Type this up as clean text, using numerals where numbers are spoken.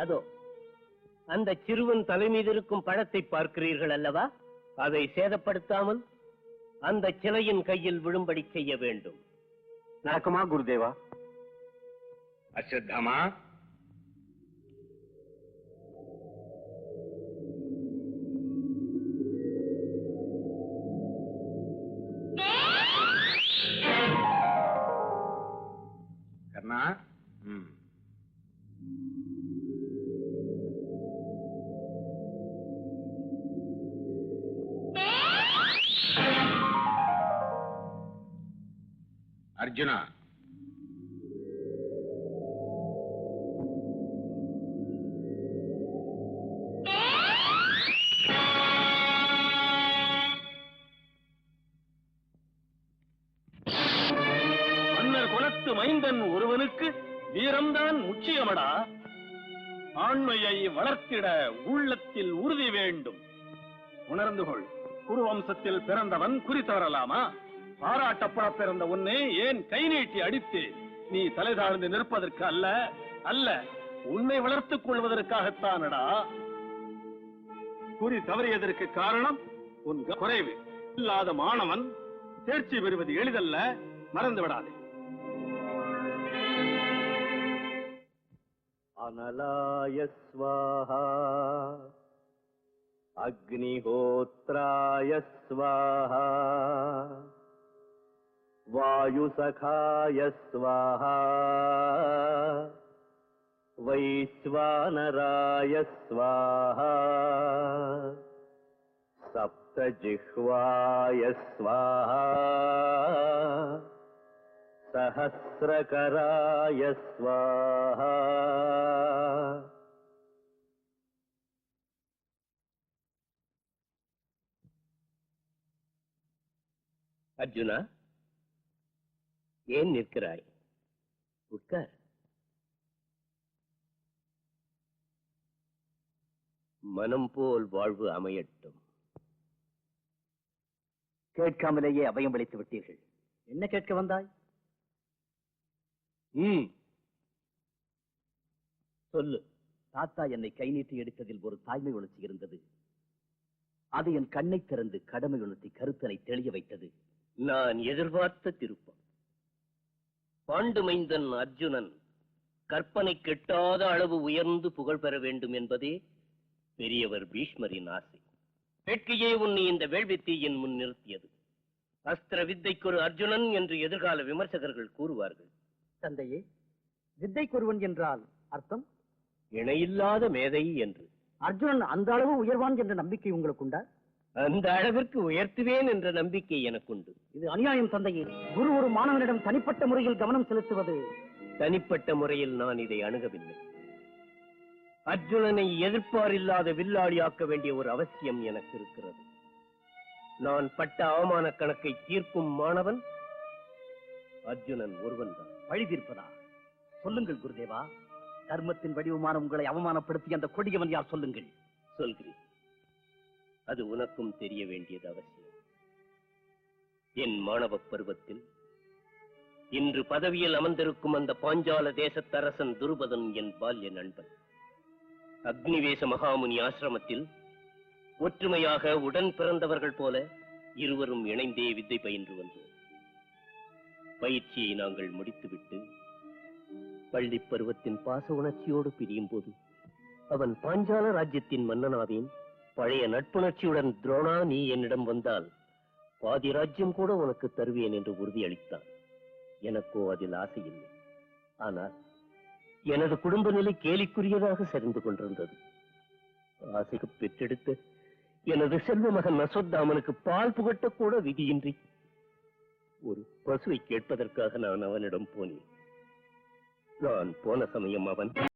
அதோ அந்த சிறுவன் தலைமீது இருக்கும் பழத்தை பார்க்கிறீர்கள் அல்லவா? அதை சேதப்படுத்தாமல் அந்த சிலையின் கையில் விழும்படி செய்ய வேண்டும். நடக்குமா குருதேவா? அஸ்வத்தாமா, கர்ணா, அர்ஜுனா, மன்னர் குலத்து மைந்தன் ஒருவனுக்கு வீரம்தான் முக்கியமடா. ஆண்மையை வளர்த்திட உள்ளத்தில் உறுதி வேண்டும். உணர்ந்து கொள். குருவம்சத்தில் பிறந்தவன் குறி தவறலாமா? பாராட்டப்பட பிறந்த உன்னை ஏன் கை நீட்டி அடித்தேன்? நீ தலை தாழ்ந்து நிற்பதற்கு அல்ல, அல்ல உன்னை வளர்த்துக் கொள்வதற்காகத்தானடா. குறி தவறியதற்கு காரணம் உன் குறைவு. இல்லாத மாணவன் தேர்ச்சி பெறுவது எளிதல்ல, மறந்து விடாதே. அனலாய ஸ்வாஹா அக்னிஹோத்ராய ஸ்வாஹா வாயுசகாய ஸ்வாஹா வைஸ்வானராய ஸ்வாஹா சப்தஜிஹ்வாய ஸ்வாஹா சஹஸ்ரகராய ஸ்வாஹா. அர்ஜுனா, ஏன் நிற்கிறாய்? உட்கார். மனம் போல் வாழ்வு அமையட்டும். கேட்காமலேயே அபயம் அளித்து விட்டீர்கள். என்ன கேட்க வந்தாய்? சொல்லு. தாத்தா என்னை கை நீட்டி எடுத்ததில் ஒரு தாய்மை உணர்ச்சி இருந்தது. அது என் கண்ணை திறந்து கடமை உணர்த்தி கருத்தனை தெளிய வைத்தது. நான் எதிர்பார்த்த திருப்பம். பாண்டு மைந்தன் அர்ஜுனன் கற்பனை கெட்டாத அளவு உயர்ந்து புகழ் பெற வேண்டும் என்பதே பெரியவர் பீஷ்மரின் ஆசை. வேட்கையே உன்னை இந்த வேள்வித்தீயின் முன் நிறுத்தியது. அஸ்திர வித்தைக்கு ஒரு அர்ஜுனன் என்று எதிர்கால விமர்சகர்கள் கூறுவார்கள். தந்தையே, வித்தைக்கொருவன் என்றால் அர்த்தம்? இணையில்லாத மேதை என்று. அர்ஜுனன் அந்த அளவு உயர்வான் என்ற நம்பிக்கை உங்களுக்கு உண்டா? அந்த அளவிற்கு உயர்த்துவேன் என்ற நம்பிக்கை எனக்குண்டு. இது அநியாயம் தந்தையே. குரு ஒரு மாணவனிடம் தனிப்பட்ட முறையில் கவனம் செலுத்துவது. தனிப்பட்ட முறையில் நான் இதை அணுகவில்லை. அர்ஜுனனை எதிர்ப்பாரில்லாத வில்லாளியாக்க வேண்டிய ஒரு அவசியம் எனக்கு இருக்கிறது. நான் பட்ட அவமான கணக்கை தீர்க்கும் மாணவன் அர்ஜுனன் ஒருவன்தான். வழி தீர்ப்பதா? சொல்லுங்கள் குருதேவா. தர்மத்தின் வடிவமான உங்களை அவமானப்படுத்தி அந்த கொடியவன் யார்? சொல்லுங்கள். சொல்கிறேன். அது உனக்கும் தெரிய வேண்டியது அவசியம். என் மாணவ பருவத்தில் இன்று பதவியில் அமர்ந்திருக்கும் அந்த பாஞ்சால தேசத்தரசன் துருபதன் என் பால்ய நண்பன். அக்னிவேச மகாமுனி ஆசிரமத்தில் ஒற்றுமையாக உடன் பிறந்தவர்கள் போல இருவரும் இணைந்தே வித்தை பயின்று வந்தோம். பயிற்சியை நாங்கள் முடித்துவிட்டு பள்ளி பருவத்தின் பாச உணர்ச்சியோடு பிரியும் போது அவன் பாஞ்சால ராஜ்யத்தின் மன்னனாவேன். பழைய நட்புணர்ச்சியுடன் துரோணா, நீ என்னிடம் வந்தால் பாதி ராஜ்யம் கூட உனக்கு தருவேன் என்று உறுதியளித்தான். எனக்கோ அதில் ஆசை இல்லை. ஆனால் எனது குடும்ப நிலை கேலிக்குரியதாக சரிந்து கொண்டிருந்தது. ஆசைக்கு பெற்றெடுத்த எனது செல்வ மகன் அஸ்வத்தாமனுக்கு பால் புகட்டக்கூட விதியின்றி ஒரு பசுவை கேட்பதற்காக நான் அவனிடம் போனேன். நான் போன சமயம் அவன்